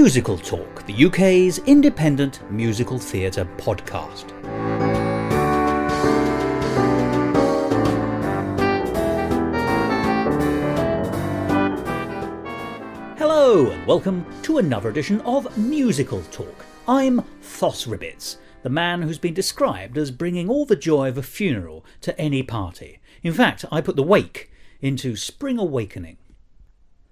Musical Talk, the UK's independent musical theatre podcast. Hello and welcome to another edition of Musical Talk. I'm Thos, the man who's been described as bringing all the joy of a funeral to any party. In fact, I put the wake into Spring Awakening.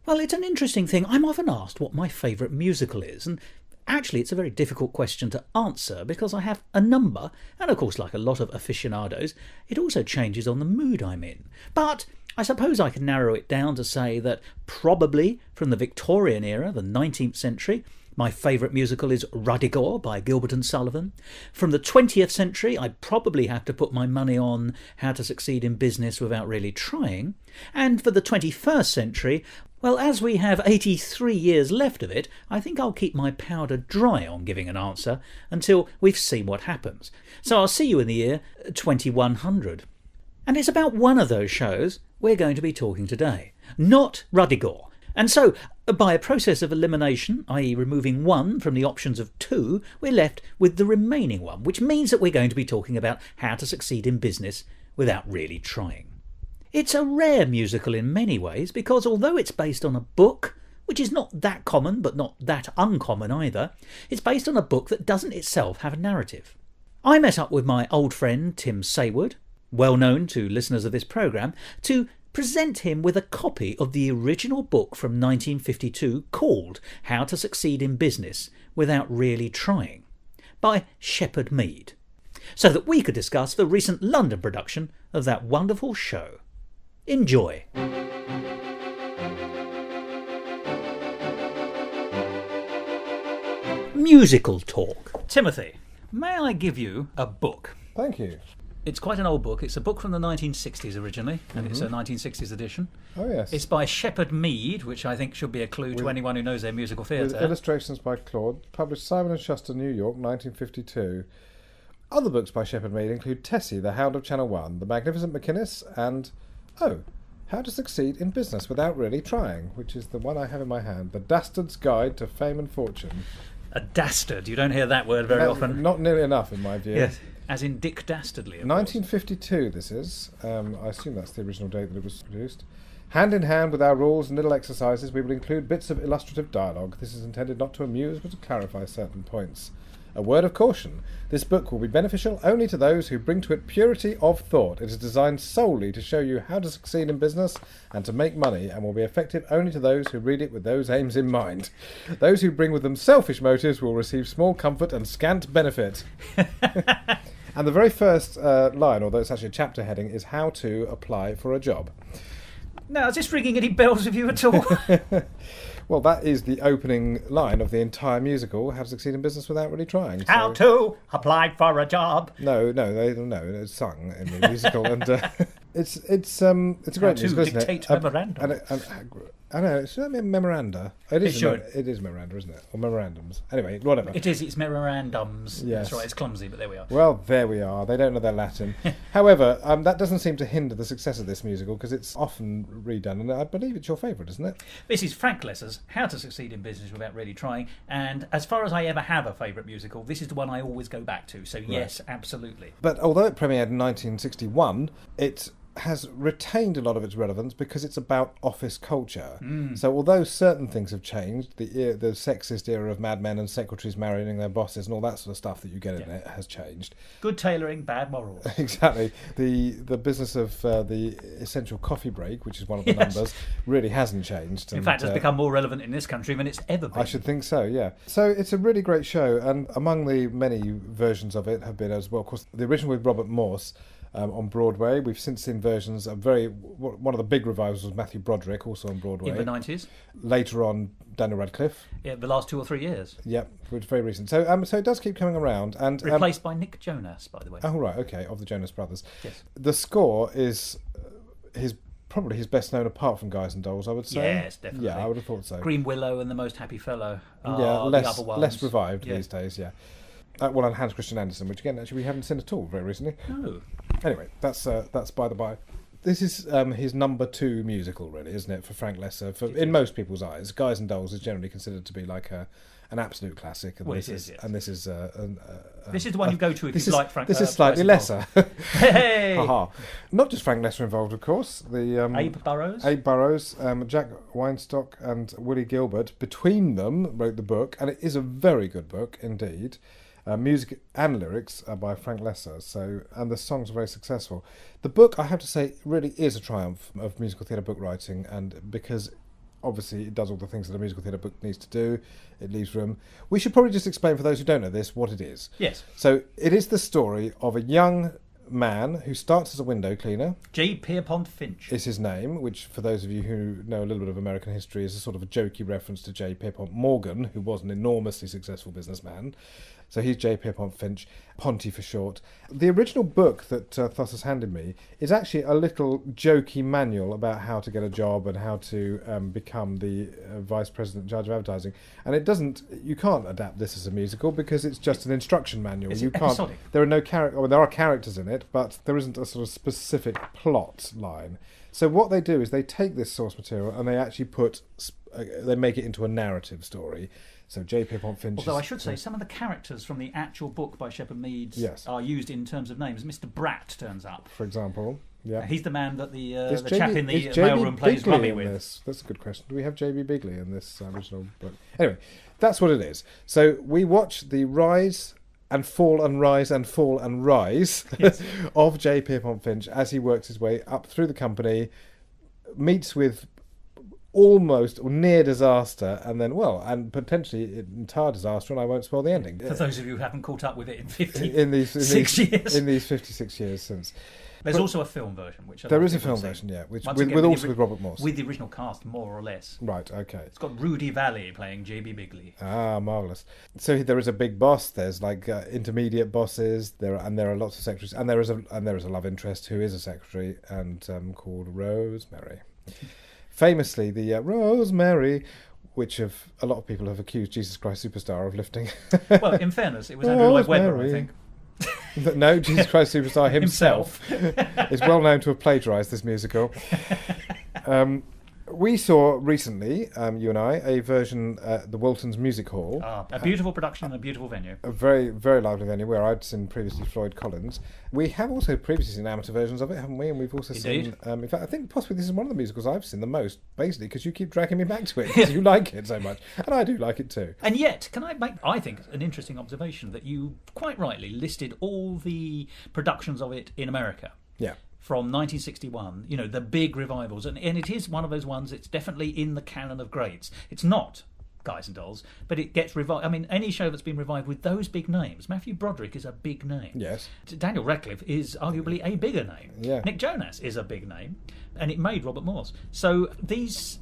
Well, it's an interesting thing. I'm often asked what my favourite musical is, and actually it's a very difficult question to answer because I have a number, and of course, like a lot of aficionados, it also changes on the mood I'm in. But I suppose I can narrow it down to say that probably from the Victorian era, the 19th century, my favourite musical is Ruddigore by Gilbert and Sullivan. From the 20th century, I'd probably have to put my money on How to Succeed in Business Without Really Trying. And for the 21st century, well, as we have 83 years left of it, I think I'll keep my powder dry on giving an answer until we've seen what happens. So I'll see you in the year 2100. And it's about one of those shows we're going to be talking today, not Ruddigore. And so, by a process of elimination, i.e. removing one from the options of two, we're left with the remaining one, which means that we're going to be talking about How to Succeed in Business Without Really Trying. It's a rare musical in many ways because although it's based on a book, which is not that common but not that uncommon either, it's based on a book that doesn't itself have a narrative. I met up with my old friend Tim Saywood, well known to listeners of this programme, to present him with a copy of the original book from 1952 called How to Succeed in Business Without Really Trying by Shepherd Mead, so that we could discuss the recent London production of that wonderful show. Enjoy. Musical Talk. Timothy, may I give you a book? Thank you. It's quite an old book. It's a book from the 1960s originally, and it's a 1960s edition. Oh, yes. It's by Shepherd Mead, which I think should be a clue to anyone who knows their musical theatre. With illustrations by Claude, published Simon & Schuster, New York, 1952. Other books by Shepherd Mead include Tessie, The Hound of Channel 1, The Magnificent McInnes, and, How to Succeed in Business Without Really Trying, which is the one I have in my hand, The Dastard's Guide to Fame and Fortune. A dastard. You don't hear that word very often. Not nearly enough, in my view. Yes. As in Dick Dastardly, of 1952 course. This is. I assume that's the original date that it was produced. Hand in hand with our rules and little exercises, we will include bits of illustrative dialogue. This is intended not to amuse, but to clarify certain points. A word of caution. This book will be beneficial only to those who bring to it purity of thought. It is designed solely to show you how to succeed in business and to make money, and will be effective only to those who read it with those aims in mind. Those who bring with them selfish motives will receive small comfort and scant benefit. And the very first line, although it's actually a chapter heading, is how to apply for a job. Now, is this ringing any bells with you at all? Well, that is the opening line of the entire musical, How to Succeed in Business Without Really Trying. How to apply for a job. No, it's sung in the musical, and it's a great musical, isn't it? Dictate memorandum. I know, it's memoranda. It is memoranda, isn't it? Or memorandums. Anyway, whatever. It's memorandums. Yes. That's right, it's clumsy, but there we are. Well, there we are. They don't know their Latin. However, that doesn't seem to hinder the success of this musical, because it's often redone, and I believe it's your favourite, isn't it? This is Frank Lesser's How to Succeed in Business Without Really Trying, and as far as I ever have a favourite musical, this is the one I always go back to, so yes, absolutely. But although it premiered in 1961, it has retained a lot of its relevance because it's about office culture. So although certain things have changed, the sexist era of madmen and secretaries marrying their bosses and all that sort of stuff that you get in it has changed. Good tailoring, bad morals. Exactly. The business of the essential coffee break, which is one of the numbers, really hasn't changed. In fact, it's become more relevant in this country than it's ever been. I should think so, yeah. So it's a really great show, and among the many versions of it have been as well, of course, the original with Robert Morse, on Broadway. We've since seen versions of one of the big revivals was Matthew Broderick, also on Broadway. In the 90s. Later on, Daniel Radcliffe. Yeah, the last 2 or 3 years. Yep, which is very recent. So it does keep coming around. And replaced by Nick Jonas, by the way. Oh, right, okay, of the Jonas Brothers. Yes. The score is probably his best known apart from Guys and Dolls, I would say. Yes, definitely. Yeah, I would have thought so. Green Willow and The Most Happy Fellow are the other ones. Less revived these days, yeah. And Hans Christian Andersen, which again, actually we haven't seen at all very recently. No. Anyway, that's by the by. This is his number 2 musical, really, isn't it, for Frank Lesser? In most people's eyes, Guys and Dolls is generally considered to be like an absolute classic. And this is this is the one you go to if you like Frank. This is slightly lesser. Hey! Not just Frank Lesser involved, of course. Abe Burrows, Jack Weinstock and Willie Gilbert, between them, wrote the book, and it is a very good book indeed. Music and lyrics are by Frank Lesser, and the songs are very successful. The book, I have to say, really is a triumph of musical theatre book writing, and because obviously it does all the things that a musical theatre book needs to do, it leaves room. We should probably just explain for those who don't know this what it is. Yes. So it is the story of a young man who starts as a window cleaner. J. Pierpont Finch is his name, which for those of you who know a little bit of American history is a sort of a jokey reference to J. Pierpont Morgan, who was an enormously successful businessman. So he's J. Pierpont Finch, Ponty for short. The original book that Thos has handed me is actually a little jokey manual about how to get a job and how to become the Vice President Judge of Advertising. And you can't adapt this as a musical because it's just an instruction manual. You can't. Episodic. There are no there are characters in it, but there isn't a sort of specific plot line. So what they do is they take this source material and they actually they make it into a narrative story. So J. Pierpont Finch. Although I should say, some of the characters from the actual book by Shepard Meads are used in terms of names. Mr. Bratt turns up, for example. Yeah, he's the man that the chap in the mailroom plays rummy with. That's a good question. Do we have J.B. Bigley in this original book? Anyway, that's what it is. So we watch the rise and fall and rise and fall and rise of J. Pierpont Finch as he works his way up through the company, meets with almost or near disaster, and then and potentially entire disaster, and I won't spoil the ending. For those of you who haven't caught up with it in 56 years. In these 56 years since. There's also a film version, which there is a film version, yeah, with Robert Morse. With the original cast, more or less. Right, okay. It's got Rudy Valley playing J.B. Bigley. Ah, marvellous. So there is a big boss, there's like intermediate bosses, there are lots of secretaries, and there is a love interest who is a secretary and called Rosemary. Famously, the Rosemary, which a lot of people have accused Jesus Christ Superstar of lifting. Well, in fairness, it was Andrew Lloyd Webber, I think. No, Jesus Christ Superstar himself is well known to have plagiarised this musical. We saw recently, you and I, a version at the Wilton's Music Hall. A beautiful production and a beautiful venue. A very, very lively venue where I'd seen previously Floyd Collins. We have also previously seen amateur versions of it, haven't we? And we've also seen... in fact, I think possibly this is one of the musicals I've seen the most, basically, because you keep dragging me back to it, because you like it so much. And I do like it too. And yet, can I make, I think, an interesting observation that you quite rightly listed all the productions of it in America. Yeah. From 1961, the big revivals. And it is one of those ones, it's definitely in the canon of greats. It's not Guys and Dolls, but it gets revived. I mean, any show that's been revived with those big names. Matthew Broderick is a big name. Yes. Daniel Radcliffe is arguably a bigger name. Yeah. Nick Jonas is a big name. And it made Robert Morse. So these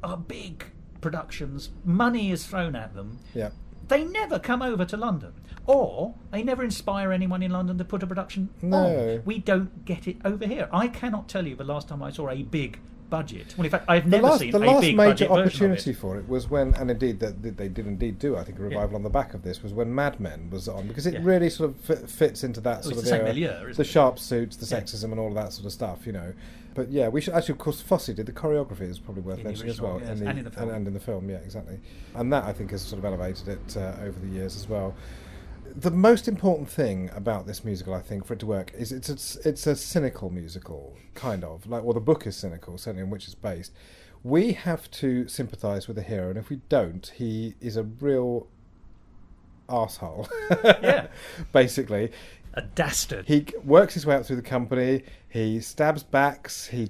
are big productions. Money is thrown at them. Yeah. They never come over to London. Or they never inspire anyone in London to put a production on. We don't get it over here. I cannot tell you the last time I saw a big budget. Well, in fact, I've never seen a big budget version of it. The last major opportunity for it was when, and indeed they did indeed do, I think, a revival on the back of this, was when Mad Men was on, because it really sort of fits into that sort of era. Milieu, the sharp suits, the sexism, and all of that sort of stuff, But yeah, we should actually, of course, Fosse did the choreography is probably worth mentioning as well, and in the film, and in the film, yeah, exactly. And that I think has sort of elevated it over the years as well. The most important thing about this musical, I think, for it to work, is it's a cynical musical, kind of. Well, the book is cynical, certainly in which it's based. We have to sympathise with the hero, and if we don't, he is a real arsehole. Yeah. Basically. A dastard. He works his way up through the company, he stabs backs, he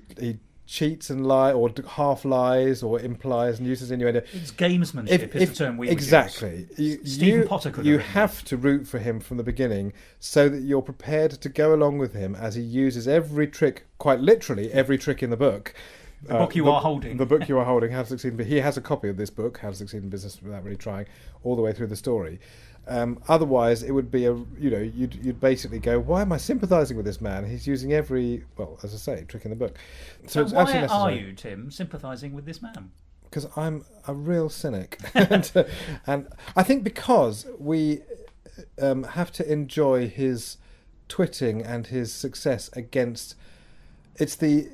cheats and lies, or half lies, or implies and uses innuendo. It's gamesmanship is the term we exactly. Use. Stephen Potter could you have to root for him from the beginning so that you're prepared to go along with him as he uses every trick, quite literally every trick in the book. The book you are holding. The book you are holding, How to Succeed in Business. He has a copy of this book, How to Succeed in Business Without Really Trying, all the way through the story. Otherwise, it would be you'd basically go, why am I sympathising with this man? He's using every, as I say, trick in the book. So it's why are you, Tim, sympathising with this man? Because I'm a real cynic, and I think because we have to enjoy his twitting and his success against It's the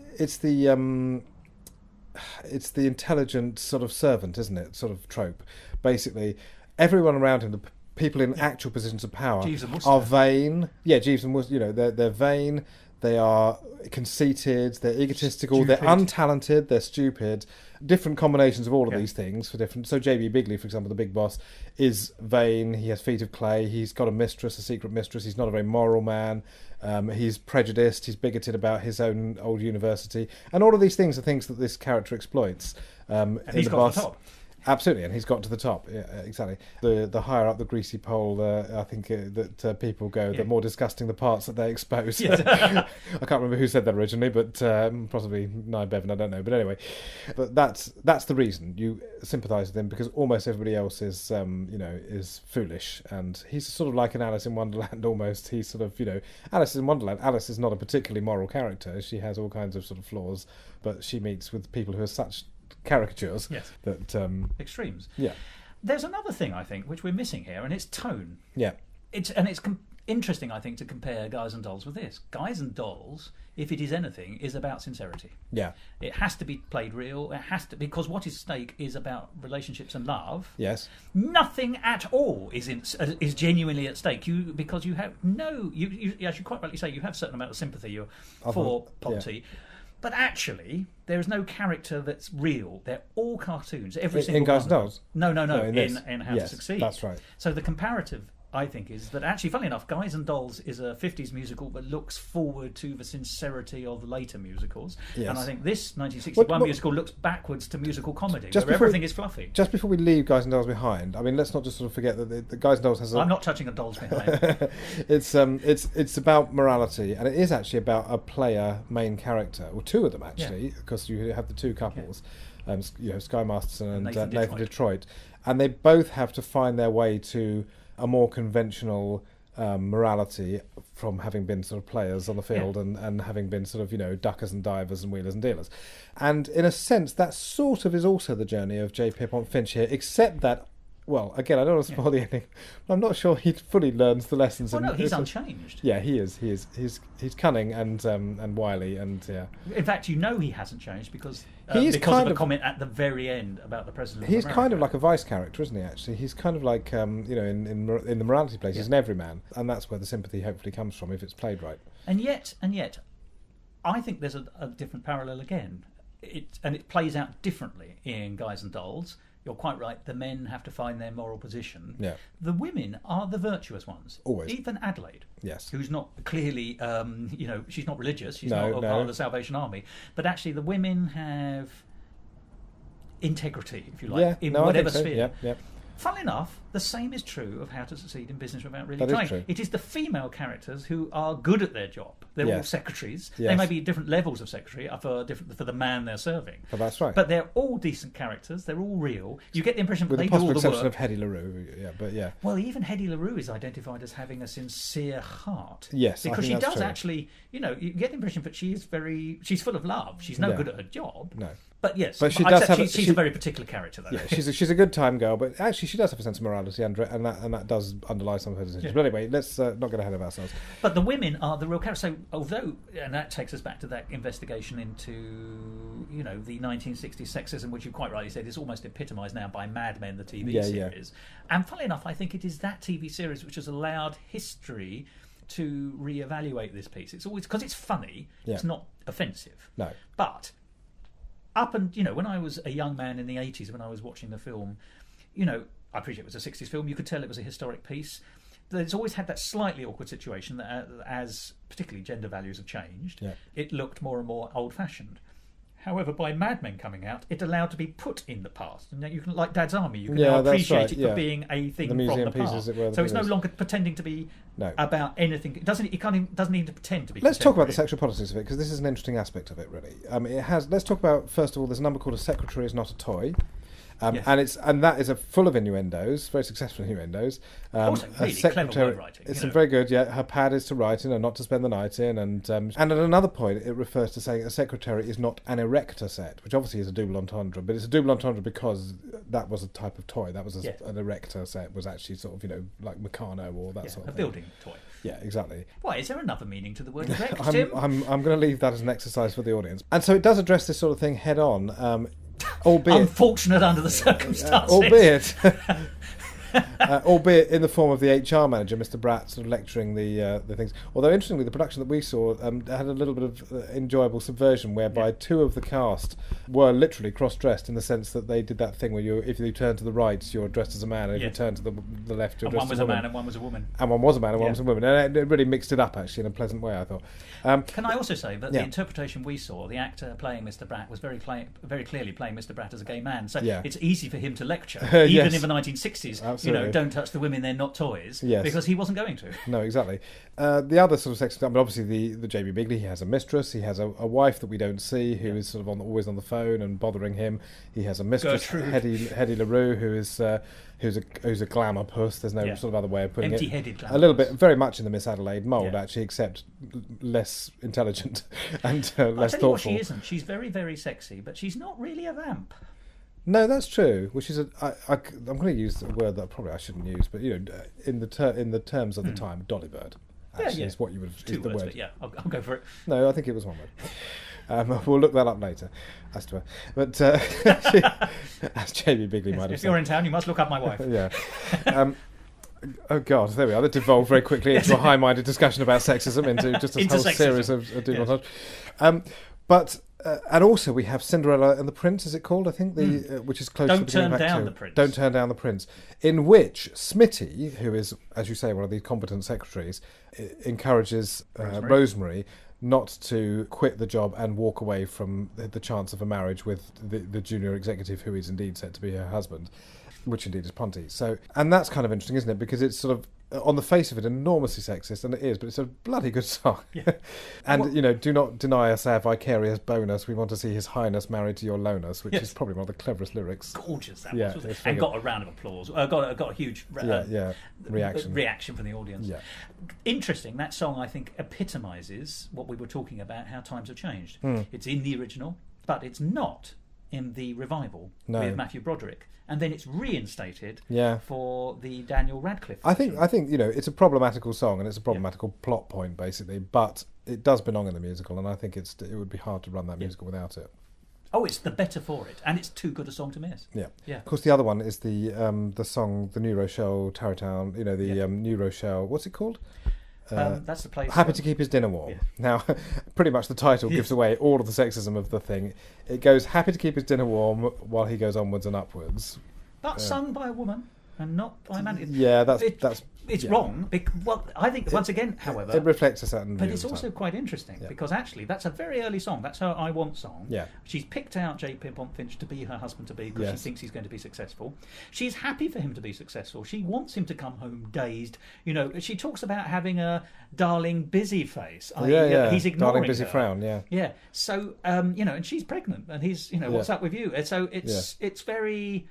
intelligent sort of servant, isn't it? Sort of trope. Basically, everyone around him, the people in actual positions of power, are vain. Yeah, Jeeves and Worcester, they're vain. They are conceited. They're egotistical. Stupid. They're untalented. They're stupid. Different combinations of all of these things for different. So J.B. Bigley, for example, the big boss, is vain. He has feet of clay. He's got a mistress, a secret mistress. He's not a very moral man. He's prejudiced. He's bigoted about his own old university, and all of these things are things that this character exploits. And he's got to the top. Absolutely, and he's got to the top. Yeah, exactly. The higher up the greasy pole, I think that people go, the more disgusting the parts that they expose. Yes. I can't remember who said that originally, but possibly Nye Bevan, I don't know. But anyway, but that's the reason you sympathise with him, because almost everybody else is is foolish, and he's sort of like an Alice in Wonderland almost. He's sort of Alice in Wonderland. Alice is not a particularly moral character. She has all kinds of sort of flaws, but she meets with people who are such caricatures that extremes. There's another thing I think which we're missing here, and it's tone. It's interesting, I think, to compare Guys and Dolls with this. Guys and Dolls, if it is anything, is about sincerity. It has to be played real. It has to, because what is at stake is about relationships and love. Nothing at all is genuinely at stake. Because you have you as you quite rightly say, you have a certain amount of sympathy for Ponty. But actually, there is no character that's real. They're all cartoons. Every single in Guys and Dolls? No. In How to Succeed. That's right. So the comparative, I think, is that actually, funnily enough, Guys and Dolls is a 50s musical but looks forward to the sincerity of later musicals. And I think this 1961 musical looks backwards to musical comedy, where everything is fluffy. Just before we leave Guys and Dolls behind, I mean, let's not just sort of forget that the Guys and Dolls has I'm not touching a Dolls behind. It's about morality, and it is actually about a player main character, or two of them actually, because you have the two couples, Sky Masterson and Nathan Detroit, and they both have to find their way to a more conventional morality from having been sort of players on the field and having been sort of duckers and divers and wheelers and dealers. And in a sense, that sort of is also the journey of J. Pierpont Finch here, except that, well, again, I don't want to spoil the ending, but I'm not sure he fully learns the lessons. Well, no, he's unchanged. Yeah, he is. He's cunning and wily, and in fact, he hasn't changed because of a comment at the very end about the president. He's of America. kind of like a vice character, isn't he? Actually, he's kind of like in the morality place, he's an everyman, and that's where the sympathy hopefully comes from if it's played right. And yet, I think there's a different parallel again. It plays out differently in Guys and Dolls. You're quite right. The men have to find their moral position. The women are the virtuous ones. Always. Even Adelaide. Yes. Who's not clearly, she's not religious. She's not a part of the Salvation Army. But actually, the women have integrity, if you like, in whatever sphere. Funnily enough, the same is true of How to Succeed in Business Without Really Trying. True. It is the female characters who are good at their job. They're all secretaries. They may be different levels of secretary for the man they're serving. Oh, that's right. But they're all decent characters. They're all real. You get the impression that they do all the work. With the possible exception of Hedy LaRue. Well, even Hedy LaRue is identified as having a sincere heart. Yes, because she does actually. You get the impression that she's full of love. She's no good at her job. No. But yes, she's a very particular character, though. Yeah, she's a good time girl, but actually she does have a sense of morality under it, and that does underlie some of her decisions. But anyway, let's not get ahead of ourselves. But the women are the real characters. So, although, and that takes us back to that investigation into the 1960s sexism, which you quite rightly said is almost epitomised now by Mad Men, the TV series. And funnily enough, I think it is that TV series which has allowed history to reevaluate this piece. It's always because it's funny. It's not offensive. No, but. When I was a young man in the 80s, when I was watching the film, I appreciate it was a 60s film, you could tell it was a historic piece. There's always had that slightly awkward situation that as particularly gender values have changed, it looked more and more old-fashioned. However, by Mad Men coming out, it allowed to be put in the past. And you can, like Dad's Army, you can now appreciate it for being a thing from the past. So it's no longer pretending to be about anything. It doesn't need to pretend to be. Let's talk about the sexual politics of it, because this is an interesting aspect of it, really. Let's talk about, first of all, there's a number called A Secretary Is Not a Toy. And that is full of innuendos, very successful innuendos. Also, really clever word writing. It's very good. Her pad is to write in and not to spend the night in. And at another point, it refers to saying a secretary is not an erector set, which obviously is a double entendre. But it's a double entendre because that was a type of toy. That was an erector set was actually sort of like Meccano or that sort of thing. A building toy. Yeah, exactly. Why, is there another meaning to the word erect, I'm Tim? going to leave that as an exercise for the audience. And so it does address this sort of thing head on, albeit... Unfortunate under the circumstances. Albeit in the form of the HR manager, Mr. Bratt, sort of lecturing the things. Although, interestingly, the production that we saw had a little bit of enjoyable subversion, whereby two of the cast were literally cross-dressed in the sense that they did that thing where if you turn to the right, you're dressed as a man, and if you turn to the left, you're dressed as a woman. One was a man and one was a woman. And one was a man and one was a woman. And it really mixed it up, actually, in a pleasant way, I thought. Can I also say that the interpretation we saw, the actor playing Mr. Bratt was very clearly playing Mr. Bratt as a gay man. So it's easy for him to lecture, even in the 1960s. Absolutely. Don't touch the women, they're not toys. Yes. Because he wasn't going to. No, exactly. The other sort of sex, but obviously the Jamie Bigley, he has a mistress, he has a wife that we don't see, who is sort of always on the phone and bothering him. He has a mistress, Hedy LaRue, who's a glamour puss. There's no sort of other way of putting Empty-headed it. glamour A little bit, very much in the Miss Adelaide mould, actually, except less intelligent and less thoughtful. What she isn't. She's very, very sexy, but she's not really a vamp. No, that's true. Which is I'm going to use a word that probably I shouldn't use, but in the terms of the time, dolly bird. Actually, is what you would have. Two words, but I'll go for it. No, I think it was one word. We'll look that up later, as to her. But as Jamie Bigley might have said. If you're in town, you must look up my wife. Yeah. Oh God, there we are. That devolved very quickly into a high-minded discussion about sexism, into just a whole series of do not touch. But and also we have Cinderella and the Prince, is it called? I think which is close to the beginning of Act 2. Don't Turn Down the Prince, in which Smitty, who is, as you say, one of these competent secretaries, encourages Rosemary not to quit the job and walk away from the chance of a marriage with the junior executive who is indeed set to be her husband, which indeed is Ponty. So, and that's kind of interesting, isn't it? Because it's sort of, on the face of it, enormously sexist, and it is, but it's a bloody good song. Yeah. And, do not deny us our vicarious bonus. We want to see His Highness married to your lowness, which is probably one of the cleverest lyrics. Gorgeous, that was. And got a round of applause. Got a huge reaction from the audience. Yeah. Interesting, that song, I think, epitomises what we were talking about, how times have changed. It's in the original, but it's not in the revival with Matthew Broderick. And then it's reinstated for the Daniel Radcliffe version. I think it's a problematical song and it's a problematical plot point basically, but it does belong in the musical, and I think it would be hard to run that musical without it. Oh, it's the better for it, and it's too good a song to miss. Yeah. Of course, the other one is the song, the New Rochelle Tarrytown. New Rochelle. What's it called? That's the place. Happy to keep his dinner warm. Yeah. Now, pretty much the title gives away all of the sexism of the thing. It goes, happy to keep his dinner warm while he goes onwards and upwards. But sung by a woman and not by a man. Yeah, it's wrong. Well, I think, once again, however... It reflects a certain view. But it's also quite interesting, because actually that's a very early song. That's her I Want song. Yeah. She's picked out J. Pierpont Finch to be her husband-to-be because she thinks he's going to be successful. She's happy for him to be successful. She wants him to come home dazed. She talks about having a darling busy face. He's ignoring darling busy her. frown, yeah. Yeah. So, and she's pregnant, and he's, what's up with you? And so it's very...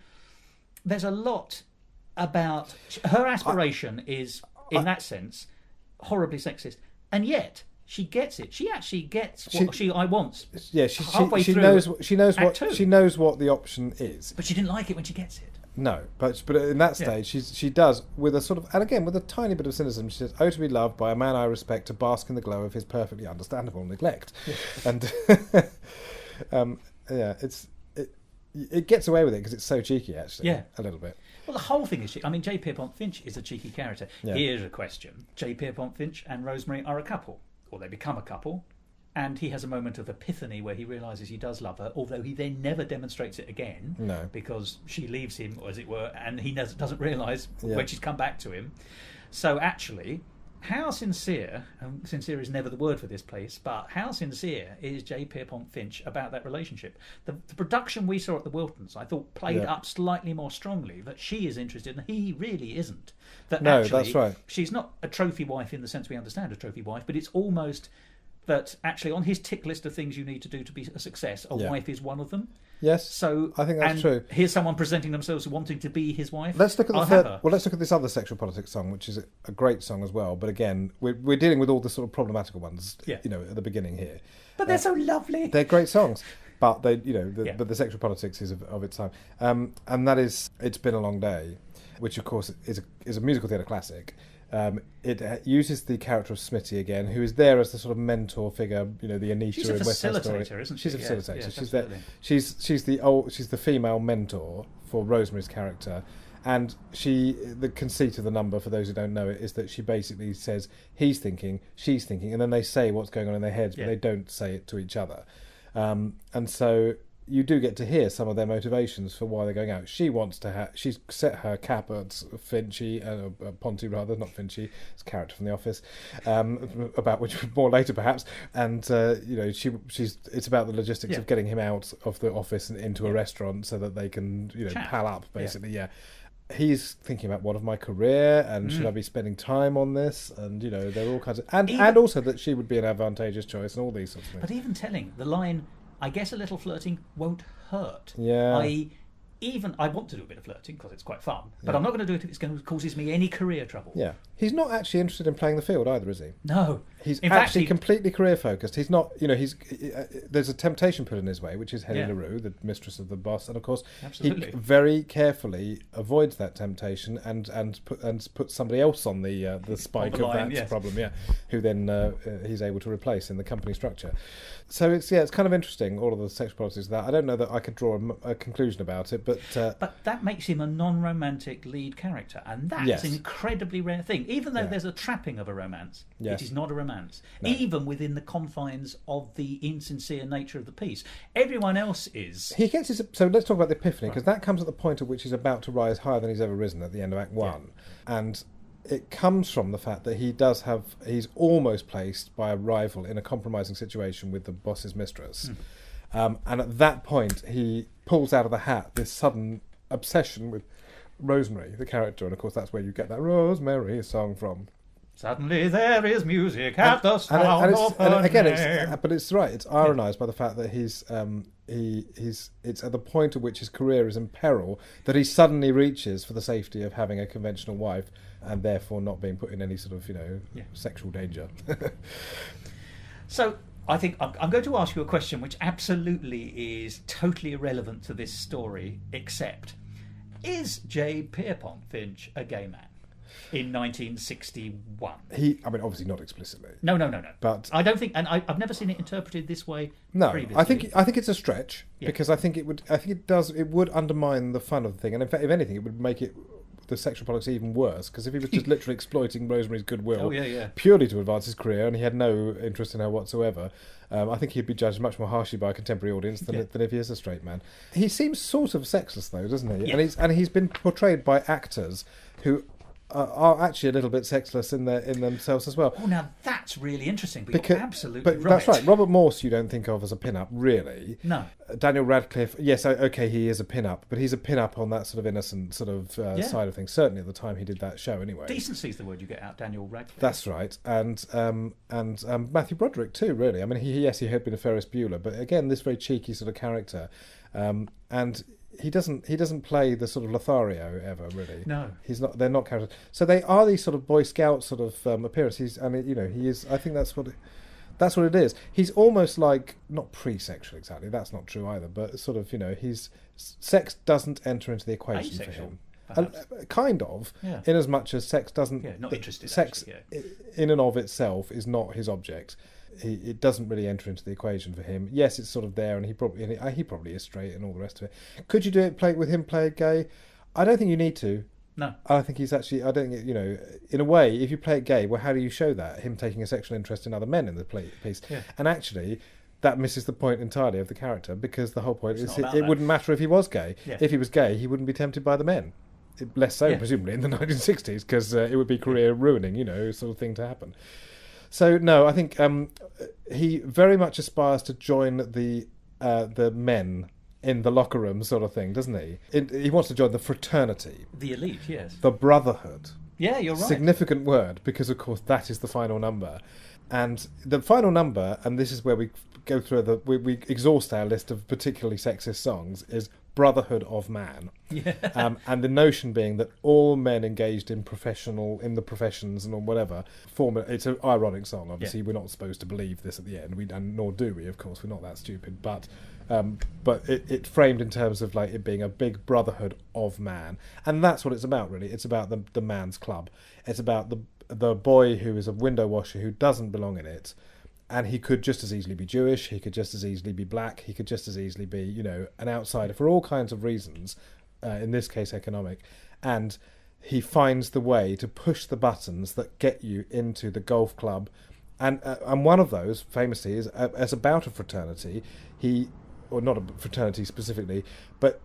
There's a lot... about her aspiration is, in that sense, horribly sexist, and yet she gets it. She actually gets what she wants. Yeah, she knows what the option is. But she didn't like it when she gets it. No, but in that stage, she does with a sort of, and again with a tiny bit of cynicism. She says, "Oh, to be loved by a man I respect, to bask in the glow of his perfectly understandable neglect," and it gets away with it because it's so cheeky, actually. Yeah, a little bit. Well, the whole thing is cheeky. I mean, J. Pierpont Finch is a cheeky character. Yeah. Here's a question. J. Pierpont Finch and Rosemary are a couple, or they become a couple, and he has a moment of epiphany where he realises he does love her, although he then never demonstrates it again, because she leaves him, as it were, and he doesn't realise when she's come back to him. So actually... how sincere, and sincere is never the word for this place, but how sincere is J. Pierpont Finch about that relationship? The production we saw at the Wiltons, I thought, played up slightly more strongly that she is interested and he really isn't. That's right. She's not a trophy wife in the sense we understand a trophy wife, but it's almost that actually on his tick list of things you need to do to be a success, a wife is one of them. Yes, so I think that's true. Here's someone presenting themselves wanting to be his wife. Let's look at let's look at this other sexual politics song, which is a great song as well. But again, we're dealing with all the sort of problematical ones, at the beginning here. But they're so lovely. They're great songs, but but the sexual politics is of its time, and that is It's Been a Long Day, which of course is a musical theatre classic. It uses the character of Smitty again, who is there as the sort of mentor figure, the Anisha She's a in West Side Story. facilitator, isn't she? She's a facilitator. Yeah, she's there. She's the female mentor for Rosemary's character, and the conceit of the number, for those who don't know it, is that she basically says he's thinking, she's thinking, and then they say what's going on in their heads, but they don't say it to each other, and so you do get to hear some of their motivations for why they're going out. She wants to she's set her cap at Finchy, Ponty rather, not Finchy, it's a character from The Office, about which more later perhaps, and it's about the logistics of getting him out of the office and into a restaurant so that they can pal up, basically. He's thinking about what of my career and should I be spending time on this, and there are all kinds of and also that she would be an advantageous choice and all these sorts of things. But even telling the line, I guess a little flirting won't hurt. Yeah. I want to do a bit of flirting because it's quite fun, but I'm not going to do it if it's going to causes me any career trouble. Yeah. He's not actually interested in playing the field either, is he? No. He's actually completely career focused. He's not, there's a temptation put in his way, which is Henny LaRue, the mistress of the boss, and of course he very carefully avoids that temptation and puts somebody else on the spike of that problem, who then he's able to replace in the company structure. So it's kind of interesting, all of the sexual politics of that. I don't know that I could draw a conclusion about it, but that makes him a non-romantic lead character, and that's an incredibly rare thing. Even though there's a trapping of a romance, it is not a romance, even within the confines of the insincere nature of the piece. Everyone else is. He gets his. So let's talk about the epiphany, because that comes at the point at which he's about to rise higher than he's ever risen at the end of Act 1, and it comes from the fact that he's almost placed by a rival in a compromising situation with the boss's mistress. And at that point, he pulls out of the hat this sudden obsession with Rosemary, the character, and of course that's where you get that Rosemary song from. Suddenly there is music at the sound of her name. But it's right. It's ironised by the fact that he's it's at the point at which his career is in peril that he suddenly reaches for the safety of having a conventional wife and therefore not being put in any sort of sexual danger. So I think I'm going to ask you a question which absolutely is totally irrelevant to this story, except, is J. Pierpont Finch a gay man in 1961? Obviously not explicitly. No. But I don't think, and I've never seen it interpreted this way. No, previously. I think it's a stretch because I think it would undermine the fun of the thing, and in fact, if anything, it would make the sexual politics even worse, because if he was just literally exploiting Rosemary's goodwill purely to advance his career and he had no interest in her whatsoever, I think he'd be judged much more harshly by a contemporary audience than if he is a straight man. He seems sort of sexless though, doesn't he? Yeah. And he's been portrayed by actors who are actually a little bit sexless in themselves as well. Oh, now that's really interesting. But you're absolutely right. That's right. Robert Morse, you don't think of as a pin-up, really. No. Daniel Radcliffe, yes, okay, he is a pin-up, but he's a pin-up on that sort of innocent sort of side of things. Certainly at the time he did that show, anyway. Decency is the word you get out, Daniel Radcliffe. That's right, and Matthew Broderick too, really. I mean, he had been a Ferris Bueller, but again, this very cheeky sort of character, and he doesn't play the sort of Lothario ever, really. No, he's not. They're not characters. So they are these sort of Boy Scout sort of appearances. He is. I think that's what it is. He's almost like not pre-sexual exactly. That's not true either. But sort of, his sex doesn't enter into the equation asexual, for him. Kind of, in as much as sex doesn't. Yeah, not interested. Sex actually, in and of itself is not his object. It doesn't really enter into the equation for him. Yes, it's sort of there, and he probably is straight and all the rest of it. Could you do it with him playing gay? I don't think you need to. No, I think he's actually. I don't think in a way, if you play it gay, well, how do you show that? Him taking a sexual interest in other men in the piece, and actually, that misses the point entirely of the character, because the whole point is it wouldn't matter if he was gay. Yeah. If he was gay, he wouldn't be tempted by the men. Less so, presumably, in the 1960s, because it would be career ruining, sort of thing to happen. So no, I think he very much aspires to join the men in the locker room sort of thing, doesn't he? He wants to join the fraternity, the elite, yes, the brotherhood. Yeah, you're right. Significant word, because of course that is the final number, and the final number, and this is where we go through we exhaust our list of particularly sexist songs, is Brotherhood of Man. Yeah. And the notion being that all men engaged in the professions and whatever it's an ironic song, obviously. We're not supposed to believe this at the end, and nor do we, of course. We're not that stupid, but it framed in terms of like it being a big brotherhood of man, and that's what it's about, really. It's about the man's club. It's about the boy who is a window washer who doesn't belong in it, and he could just as easily be Jewish, he could just as easily be black, he could just as easily be, you know, an outsider for all kinds of reasons, in this case economic, and he finds the way to push the buttons that get you into the golf club, and one of those, famously, is as about a fraternity, or not a fraternity specifically, but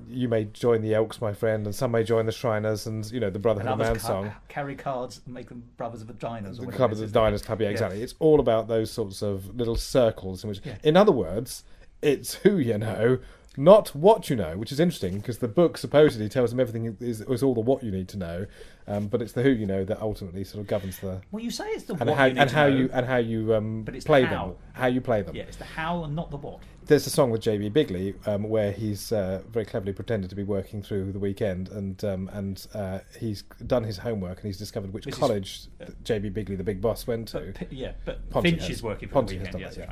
you may join the Elks, my friend, and some may join the Shriners, and, you know, the Brotherhood of Man song. Carry cards and make them Brothers of the Diners. The Club of the Diners Club, yeah, exactly. It's all about those sorts of little circles in which, in other words, it's who you know, not what you know, which is interesting because the book supposedly tells them everything is all the what you need to know, but it's the who you know that ultimately sort of governs the. Well, you say it's the and what how, you need and to how know, you and how you but it's play the how. them, how you play them. Yeah, it's the how and not the what. There's a song with J.B. Bigley where he's very cleverly pretended to be working through the weekend, and he's done his homework and he's discovered which college J.B. Bigley, the big boss, went to. But Ponty Finch is working for the weekend. Yes, right.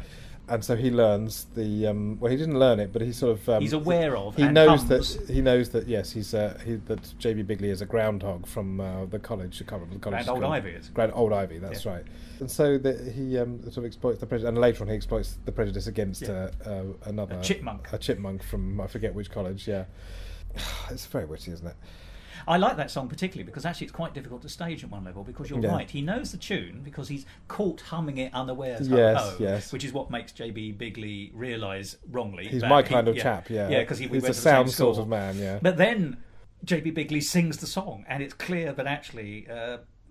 And so he learns the well, he didn't learn it, but he sort of he's aware of. He knows that yes, that J.B. Bigley is a groundhog from the college. I can't remember the college. Grand Old Ivy is. Grand Old Ivy. That's right. And so he sort of exploits the prejudice, and later on he exploits the prejudice against another a chipmunk from I forget which college. Yeah, it's very witty, isn't it? I like that song particularly because actually it's quite difficult to stage at one level because you're right. He knows the tune because he's caught humming it unawares. Yes. Which is what makes J.B. Bigley realise wrongly. He's my kind of chap. Yeah, because he's a sound sort of man. Yeah, but then J.B. Bigley sings the song, and it's clear that actually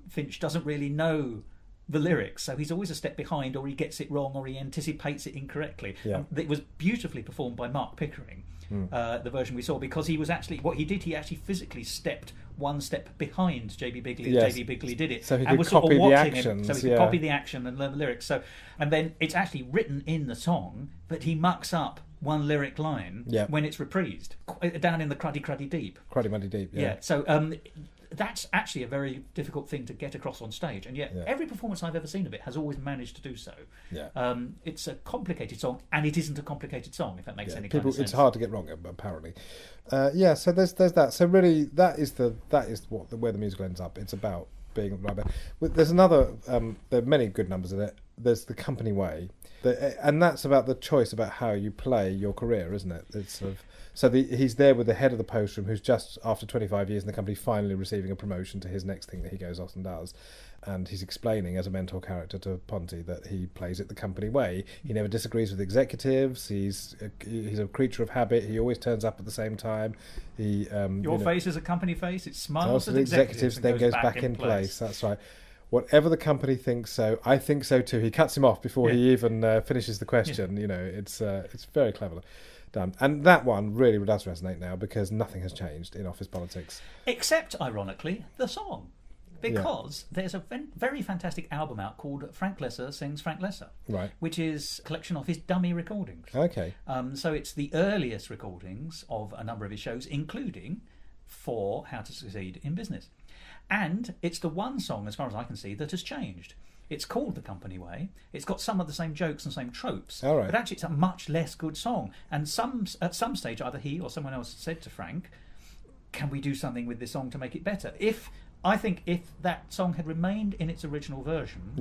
Finch doesn't really know the lyrics, so he's always a step behind, or he gets it wrong, or he anticipates it incorrectly. Yeah. It was beautifully performed by Mark Pickering. The version we saw, because he was actually what he did. He actually physically stepped one step behind J.B. Bigley as J.B. Bigley did it, so he and could was copy sort of the watching actions. him, so he could copy the action and learn the lyrics. So, and then it's actually written in the song, but he mucks up one lyric line when it's reprised down in the cruddy deep. Cruddy muddy deep. Yeah. So that's actually a very difficult thing to get across on stage, and yet every performance I've ever seen of it has always managed to do so. It's a complicated song, and it isn't a complicated song, if that makes any kind of sense. It's hard to get wrong, apparently. So there's that. So really, that is where the musical ends up. It's about being right. There's another. There are many good numbers in it. There's the Company Way, and that's about the choice about how you play your career, isn't it? It's sort of. So he's there with the head of the post room, who's just, after 25 years in the company, finally receiving a promotion to his next thing that he goes off and does. And he's explaining, as a mentor character to Ponty, that he plays it the company way. He never disagrees with executives. He's a creature of habit. He always turns up at the same time. Your face is a company face. It smiles at executives, then goes back in place. That's right. Whatever the company thinks so, I think so too. He cuts him off before he even finishes the question. You know, it's very clever done. And that one really does resonate now because nothing has changed in office politics. Except, ironically, the song. Because there's a very fantastic album out called Frank Lesser Sings Frank Lesser, right? Which is a collection of his dummy recordings. Okay. So it's the earliest recordings of a number of his shows, including for How to Succeed in Business. And it's the one song, as far as I can see, that has changed. It's called The Company Way. It's got some of the same jokes and same tropes. All right. But actually it's a much less good song. And at some stage, either he or someone else said to Frank, can we do something with this song to make it better? I think if that song had remained in its original version,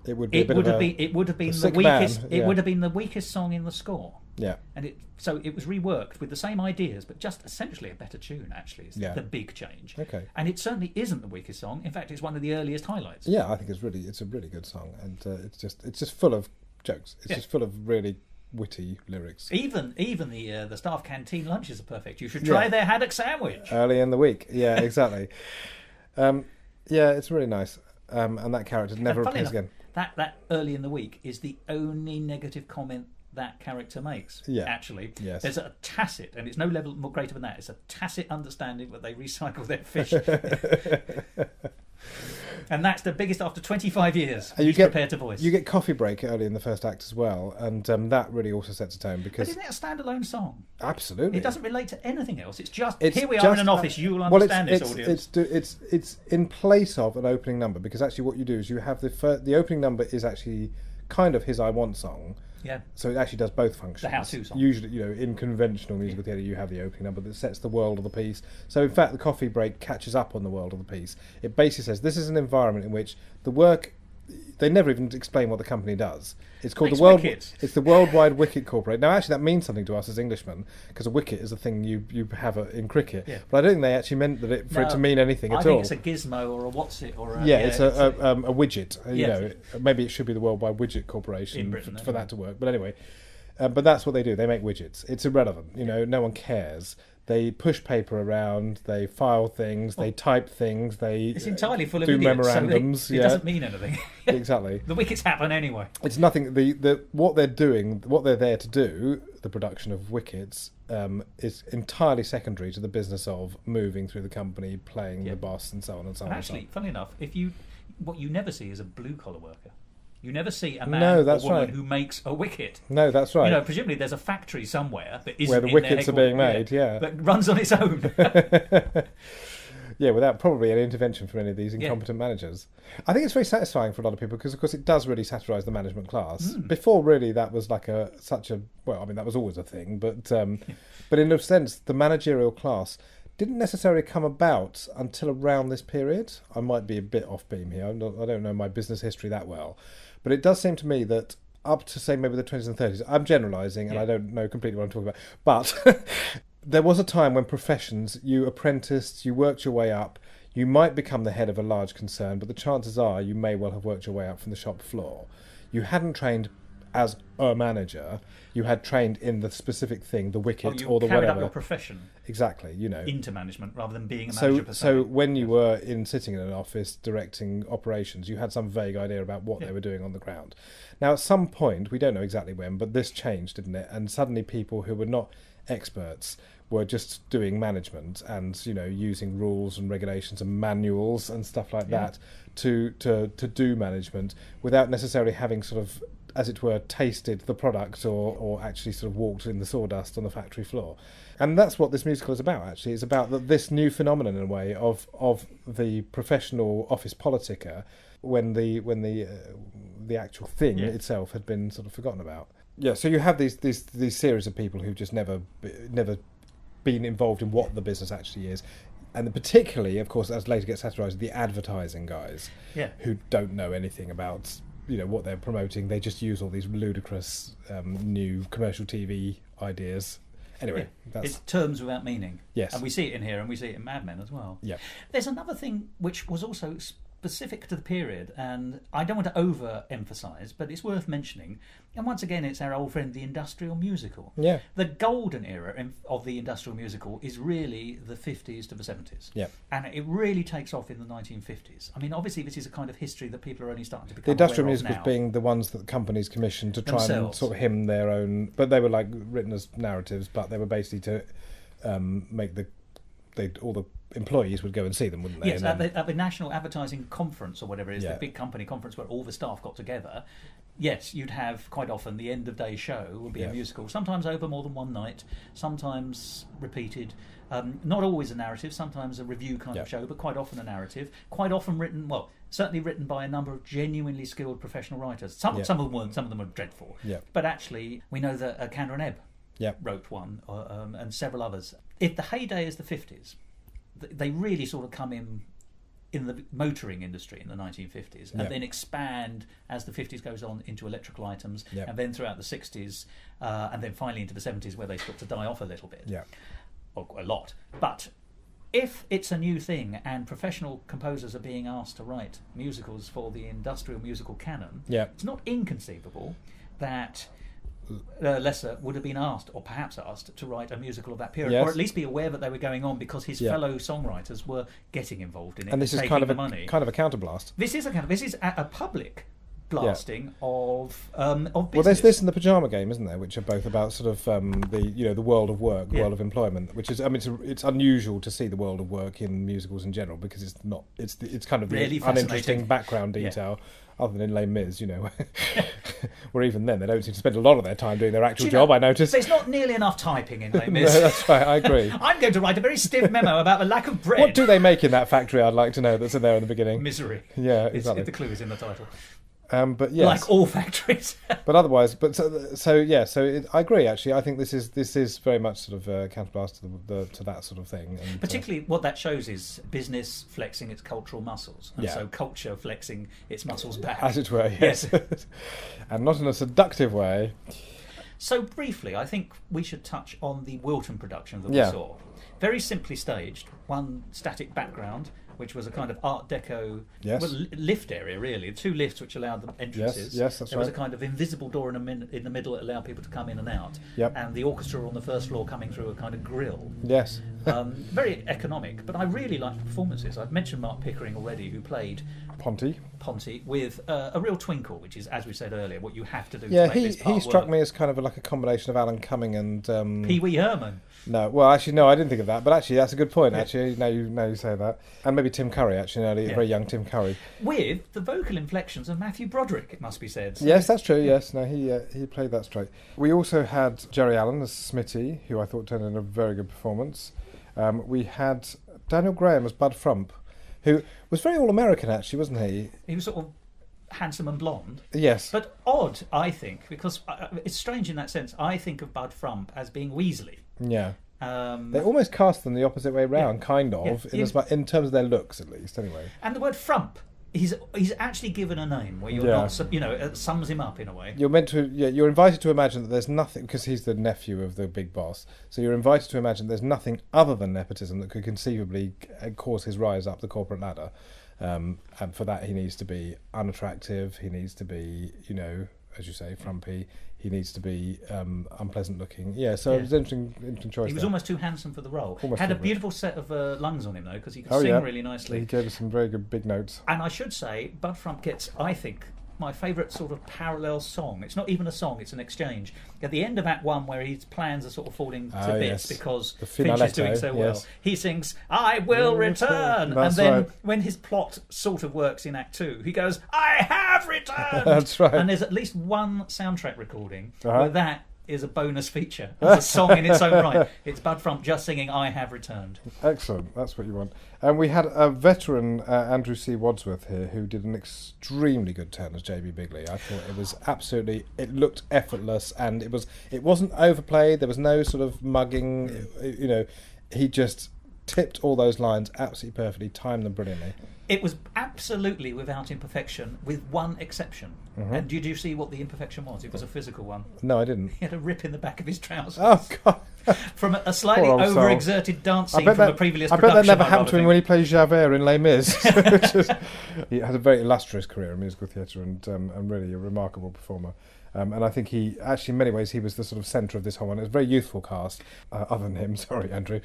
it would be it would have been the weakest. It would have been the weakest song in the score. Yeah. And it was reworked with the same ideas, but just essentially a better tune. Actually, is the big change. Okay. And it certainly isn't the weakest song. In fact, it's one of the earliest highlights. Yeah, I think it's a really good song, and it's just full of jokes. It's just full of really witty lyrics. Even the staff canteen lunches are perfect. You should try their haddock sandwich early in the week. Yeah, exactly. It's really nice. And that character never appears again. That early in the week is the only negative comment that character makes. Yeah. Actually, yes. There's a tacit, and it's no level more greater than that. It's a tacit understanding that they recycle their fish. And that's the biggest after 25 years. He's prepared to voice. You get coffee break early in the first act as well, and that really also sets a tone because. But isn't it a standalone song? Absolutely. It doesn't relate to anything else. It's just here we are in an office. You will understand this audience. It's in place of an opening number because actually what you do is you have the opening number is actually kind of his I Want song. Yeah. So it actually does both functions. The how-to song. Usually, in conventional musical theatre, you have the opening number that sets the world of the piece. So in fact, the coffee break catches up on the world of the piece. It basically says this is an environment in which the work. They never even explain what the company does. It's called It's the Worldwide Wicket Corporation. Now, actually, that means something to us as Englishmen, because a wicket is a thing you have in cricket. Yeah. But I don't think they actually meant that it to mean anything at all. I think it's a gizmo or a what's it or a... it's a widget. Maybe it should be the Worldwide Widget Corporation in Britain, for that to work. But anyway, but that's what they do. They make widgets. It's irrelevant. No one cares. They push paper around, they file things, they type things, it's entirely full of do idiots, memorandums. So it doesn't mean anything. Exactly. The wickets happen anyway. It's nothing. What they're doing, what they're there to do, the production of wickets, is entirely secondary to the business of moving through the company, playing the boss, and so on and so on. Actually, funny enough, what you never see is a blue collar worker. You never see a man or woman who makes a wicket. No, that's right. Presumably there's a factory somewhere that isn't where the wickets are being made, that runs on its own. Yeah, without probably any intervention from any of these incompetent managers. I think it's very satisfying for a lot of people because, of course, it does really satirise the management class. Before, really, that was like that was always a thing, but in a sense, the managerial class didn't necessarily come about until around this period. I might be a bit off beam here. I don't know my business history that well. But it does seem to me that up to, say, maybe the 20s and 30s, I'm generalising and I don't know completely what I'm talking about, but there was a time when professions, you apprenticed, you worked your way up, you might become the head of a large concern, but the chances are you may well have worked your way up from the shop floor. You hadn't trained as a manager, you had trained in the specific thing, the wicket or the whatever. You carried up your profession. Exactly, into management rather than being a manager per se. So when you were sitting in an office directing operations, you had some vague idea about what they were doing on the ground. Now, at some point, we don't know exactly when, but this changed, didn't it? And suddenly people who were not experts were just doing management and, using rules and regulations and manuals and stuff like that to do management without necessarily having sort of, as it were, tasted the product or actually sort of walked in the sawdust on the factory floor. And that's what this musical is about, actually. It's about this new phenomenon, in a way, of the professional office politica when the actual thing itself had been sort of forgotten about. Yeah, so you have these series of people who've just never been involved in what the business actually is. And particularly, of course, as later gets satirised, the advertising guys who don't know anything about what they're promoting. They just use all these ludicrous new commercial TV ideas. Anyway, it's terms without meaning. Yes. And we see it in here and we see it in Mad Men as well. Yeah. There's another thing which was also specific to the period, and I don't want to over-emphasise, but it's worth mentioning. And once again, it's our old friend, the industrial musical. Yeah. The golden era of the industrial musical is really the 50s to the 70s. Yeah. And it really takes off in the 1950s. I mean, obviously, this is a kind of history that people are only starting to become the industrial aware of musicals now. Being the ones that companies commissioned to try Themselves. And sort of hymn their own... But they were written as narratives, but they were basically to make all the employees would go and see them, wouldn't they? Yes, at the National Advertising Conference or whatever it is, the big company conference where all the staff got together. Yes, you'd have quite often the end of day show would be a musical, sometimes over more than one night, sometimes repeated. Not always a narrative, sometimes a review kind of show, but quite often a narrative. Quite often certainly written by a number of genuinely skilled professional writers. Some of them weren't, some of them were dreadful. Yeah. But actually, we know that Kander and Ebb wrote one, and several others. If the heyday is the 50s, they really sort of come in the motoring industry in the 1950s and then expand as the 50s goes on into electrical items and then throughout the 60s and then finally into the 70s where they start to die off a little bit. Yeah. Or a lot. But if it's a new thing and professional composers are being asked to write musicals for the industrial musical canon, it's not inconceivable that Lesser would have been asked, or perhaps asked, to write a musical of that period, or at least be aware that they were going on because his fellow songwriters were getting involved in it and this is kind of a counterblast. This is a public blasting of business. Well, there's this and The Pyjama Game, isn't there, which are both about sort of the world of work, world of employment, which is it's unusual to see the world of work in musicals in general because it's kind of really the uninteresting background detail. Other than in Les Mis, where even then they don't seem to spend a lot of their time doing their actual job, I noticed. There's not nearly enough typing in Les Mis. No, that's right, I agree. I'm going to write a very stiff memo about the lack of bread. What do they make in that factory, I'd like to know, that's in there in the beginning? Misery. Yeah, exactly. The clue is in the title. But yes, like all factories. but otherwise, I agree. Actually, I think this is very much sort of counterblast to that sort of thing. And, particularly, what that shows is business flexing its cultural muscles, and so culture flexing its muscles back, as it were. Yes, and not in a seductive way. So briefly, I think we should touch on the Wilton production that we saw. Very simply staged, one static background, which was a kind of Art Deco lift area, really. 2 lifts which allowed the entrances. Yes, that's there was a kind of invisible door in the middle that allowed people to come in and out. Yep. And the orchestra on the first floor coming through a kind of grill. Yes. Very economic, but I really liked the performances. I've mentioned Mark Pickering already, who played Ponty with a real twinkle, which is, as we said earlier, what you have to do to make this he part struck work. me as kind of like a combination of Alan Cumming and Pee Wee Herman. No, well, actually, no, I didn't think of that. But actually, that's a good point. Actually, now you say that, and maybe Tim Curry. Actually, very young Tim Curry, with the vocal inflections of Matthew Broderick. It must be said. So. Yes, that's true. Yes, no, he played that straight. We also had Jerry Allen as Smitty, who I thought turned in a very good performance. We had Daniel Graham as Bud Frump, who was very all-American. Actually, wasn't he? He was sort of handsome and blonde. Yes, but odd, I think, because it's strange in that sense. I think of Bud Frump as being Weasley. Yeah. They almost cast them the opposite way round, kind of, Yeah. In terms of their looks, at least, anyway. And the word frump, he's actually given a name where you're not, it sums him up in a way. You're invited to imagine that there's nothing, because he's the nephew of the big boss, so you're invited to imagine there's nothing other than nepotism that could conceivably cause his rise up the corporate ladder. And for that, he needs to be unattractive, he needs to be, as you say, frumpy. He needs to be unpleasant looking. Yeah, so it was an interesting choice. He was almost too handsome for the role. Had a beautiful set of lungs on him, though, because he could sing really nicely. He gave us some very good big notes. And I should say, Bud Frump gets, I think, my favourite sort of parallel song. It's not even a song, it's an exchange. At the end of Act 1, where his plans are sort of falling to bits because Finch is doing so well, he sings, "I will return." And then when his plot sort of works in Act 2, he goes, "I have returned." That's right. And there's at least one soundtrack recording where that is a bonus feature. It's a song in its own right. It's Bud Frump just singing "I have returned." Excellent, that's what you want. And we had a veteran, Andrew C. Wadsworth here, who did an extremely good turn as J.B. Bigley. I thought it was it looked effortless, and it wasn't overplayed. There was no sort of mugging. He just tipped all those lines absolutely perfectly, timed them brilliantly. It was absolutely without imperfection, with one exception. Mm-hmm. And did you see what the imperfection was? It was a physical one. No, I didn't. He had a rip in the back of his trousers. Oh, God. From a slightly overexerted dance scene from a previous production. I bet that never happened to him when he played Javert in Les Mis. He had a very illustrious career in musical theatre and really a remarkable performer. And I think he, actually, in many ways, he was the sort of centre of this whole one. It was a very youthful cast, other than him. Sorry, Andrew.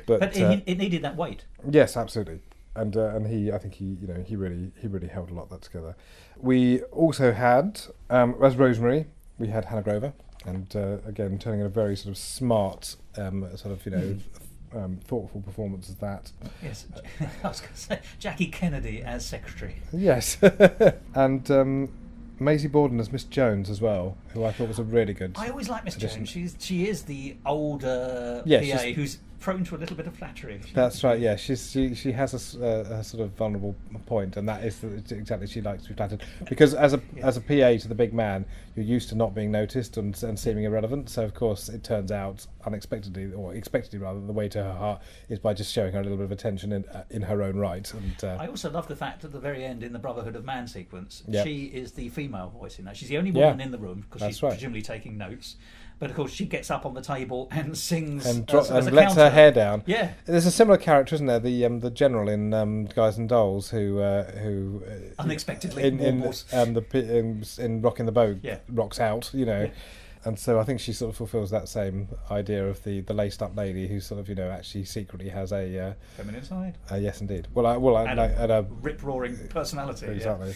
But it needed that weight. Yes, absolutely. And I think he really held a lot of that together. We also had, as Rosemary, we had Hannah Grover, and again turning in a very sort of smart, thoughtful performance as that. Yes, I was going to say Jackie Kennedy as secretary. Yes, and Maisie Borden as Miss Jones as well, who I thought was a really good. I always like Miss Jones. She is the older PA who's prone to a little bit of flattery. That's right. Yeah, she has a sort of vulnerable point, and that is exactly she likes to be flattered because as a PA to the big man, you're used to not being noticed and seeming irrelevant. So of course it turns out unexpectedly, or expectedly rather, the way to her heart is by just showing her a little bit of attention in her own right. And I also love the fact at the very end in the Brotherhood of Man sequence, yep. she is the female voice in that. She's the only woman in the room because she's right. presumably taking notes. But of course, she gets up on the table and sings and as lets her hair down. Yeah, there's a similar character, isn't there? The general in Guys and Dolls who unexpectedly in Rocking the Boat rocks out, Yeah. And so I think she sort of fulfills that same idea of the laced up lady who sort of actually secretly has a feminine side. Yes, indeed. And a rip roaring personality. Exactly. Yeah.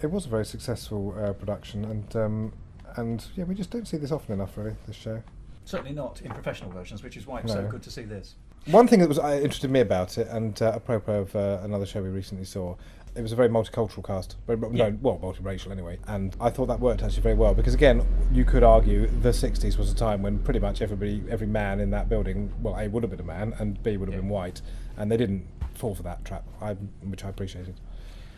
It was a very successful production, and we just don't see this often enough, really, this show. Certainly not in professional versions, which is why it's so good to see this. One thing that was interested me about it, and apropos of another show we recently saw, it was a very multicultural cast. Multiracial anyway. And I thought that worked actually very well, because again, you could argue the 60s was a time when pretty much every man in that building, well, A, would have been a man, and B, would have been white, and they didn't fall for that trap, which I appreciated.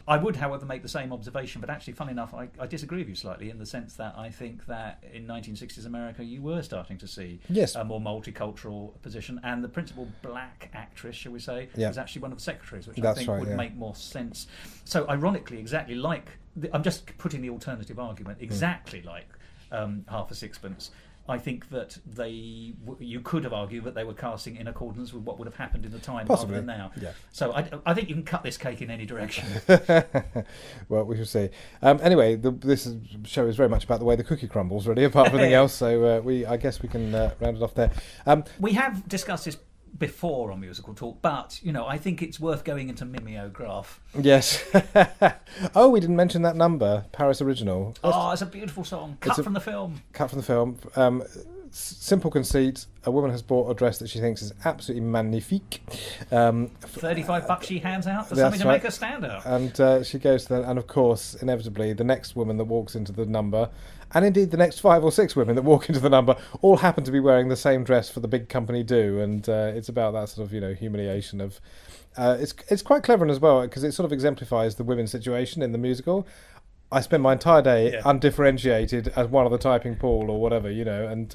I would, however, make the same observation, but actually, funny enough, I disagree with you slightly in the sense that I think that in 1960s America you were starting to see a more multicultural position, and the principal black actress, shall we say, was actually one of the secretaries, which I think would make more sense. So ironically, exactly like, I'm just putting the alternative argument, exactly like Half a Sixpence, I think that you could have argued that they were casting in accordance with what would have happened in the time rather than now. Yeah. So I think you can cut this cake in any direction. Well, we shall see. Anyway, this show is very much about the way the cookie crumbles, really, apart from anything else. So I guess we can round it off there. We have discussed this before on Musical Talk, but I think it's worth going into mimeograph. Yes. Oh, we didn't mention that number, Paris Original. It's a beautiful song. Cut from the film. Simple conceit. A woman has bought a dress that she thinks is absolutely magnifique. $35 she hands out for something to make her stand out. And she goes to and of course, inevitably, the next woman that walks into the number, and indeed the next 5 or 6 women that walk into the number, all happen to be wearing the same dress for the big company do, and it's about that sort of humiliation of. It's quite clever as well because it sort of exemplifies the women's situation in the musical. I spend my entire day undifferentiated as one of the typing pool or whatever, and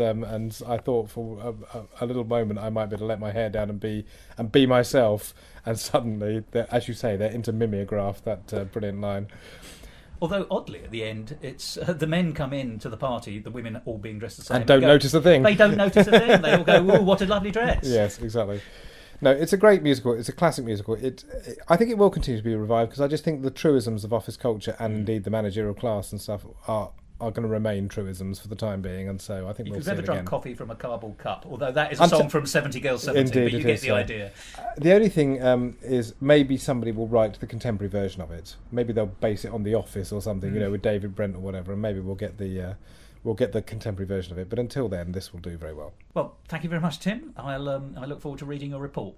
I thought for a little moment I might be able to let my hair down and be myself, and suddenly, as you say, they're into mimeograph, that brilliant line. Although, oddly, at the end, it's the men come in to the party, the women all being dressed the same. And don't notice a thing. They don't notice a thing. They all go, ooh, what a lovely dress. Yes, exactly. No, it's a great musical. It's a classic musical. I think it will continue to be revived because I just think the truisms of office culture and indeed the managerial class and stuff are going to remain truisms for the time being, and so I think we'll see it again. You've never drunk coffee from a cardboard cup, although that is a song from 70 Girls 70, indeed, but you get the idea. The only thing is maybe somebody will write the contemporary version of it. Maybe they'll base it on The Office or something, with David Brent or whatever, and maybe we'll get the contemporary version of it. But until then, this will do very well. Well, thank you very much, Tim. I look forward to reading your report.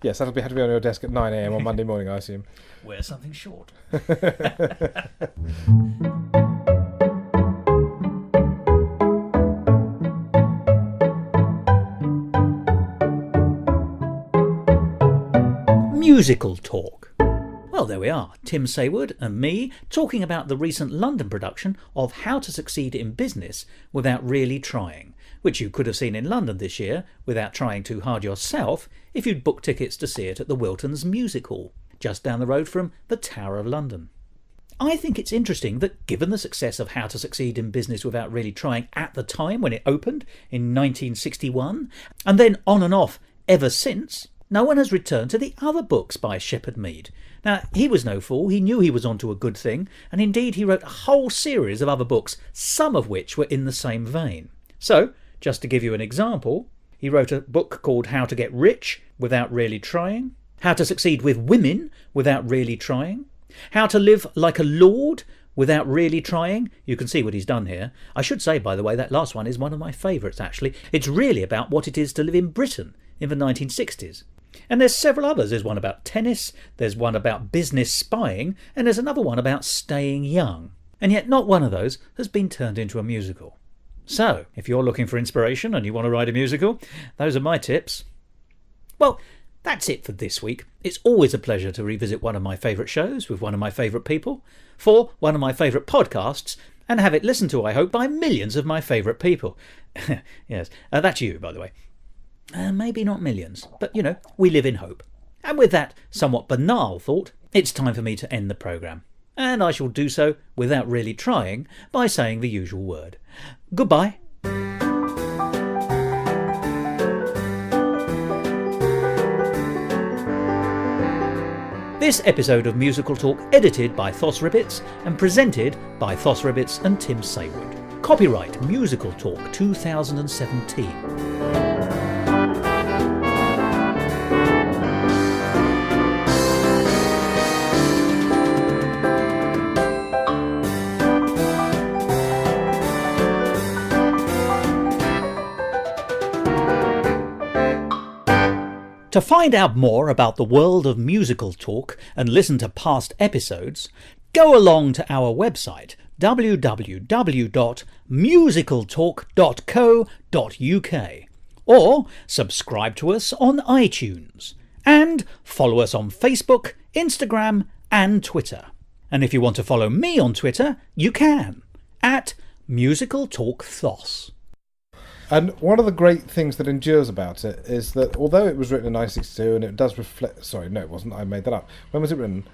Yes, that'll have to be on your desk at 9 a.m. on Monday morning, I assume. Wear something short. Musical Talk. Well, there we are, Tim Saywood and me talking about the recent London production of How to Succeed in Business Without Really Trying, which you could have seen in London this year without trying too hard yourself if you'd booked tickets to see it at the Wilton's Music Hall, just down the road from the Tower of London. I think it's interesting that given the success of How to Succeed in Business Without Really Trying at the time when it opened in 1961, and then on and off ever since, no one has returned to the other books by Shepherd Mead. Now, he was no fool, he knew he was onto a good thing, and indeed he wrote a whole series of other books, some of which were in the same vein. So, just to give you an example, he wrote a book called How to Get Rich Without Really Trying, How to Succeed with Women Without Really Trying, How to Live Like a Lord Without Really Trying. You can see what he's done here. I should say, by the way, that last one is one of my favourites, actually. It's really about what it is to live in Britain in the 1960s. And there's several others. There's one about tennis, there's one about business spying, and there's another one about staying young. And yet not one of those has been turned into a musical. So, if you're looking for inspiration and you want to write a musical, those are my tips. Well, that's it for this week. It's always a pleasure to revisit one of my favourite shows with one of my favourite people, for one of my favourite podcasts, and have it listened to, I hope, by millions of my favourite people. Yes, that's you, by the way. Maybe not millions, but, we live in hope. And with that somewhat banal thought, it's time for me to end the programme. And I shall do so without really trying by saying the usual word. Goodbye. This episode of Musical Talk edited by Thos Ribbits and presented by Thos Ribbits and Tim Saywood. Copyright Musical Talk 2017. To find out more about the world of Musical Talk and listen to past episodes, go along to our website www.musicaltalk.co.uk or subscribe to us on iTunes and follow us on Facebook, Instagram and Twitter. And if you want to follow me on Twitter, you can, at Musical Talk Thos. And one of the great things that endures about it is that although it was written in 1962 and it does reflect... Sorry, no, it wasn't. I made that up. When was it written?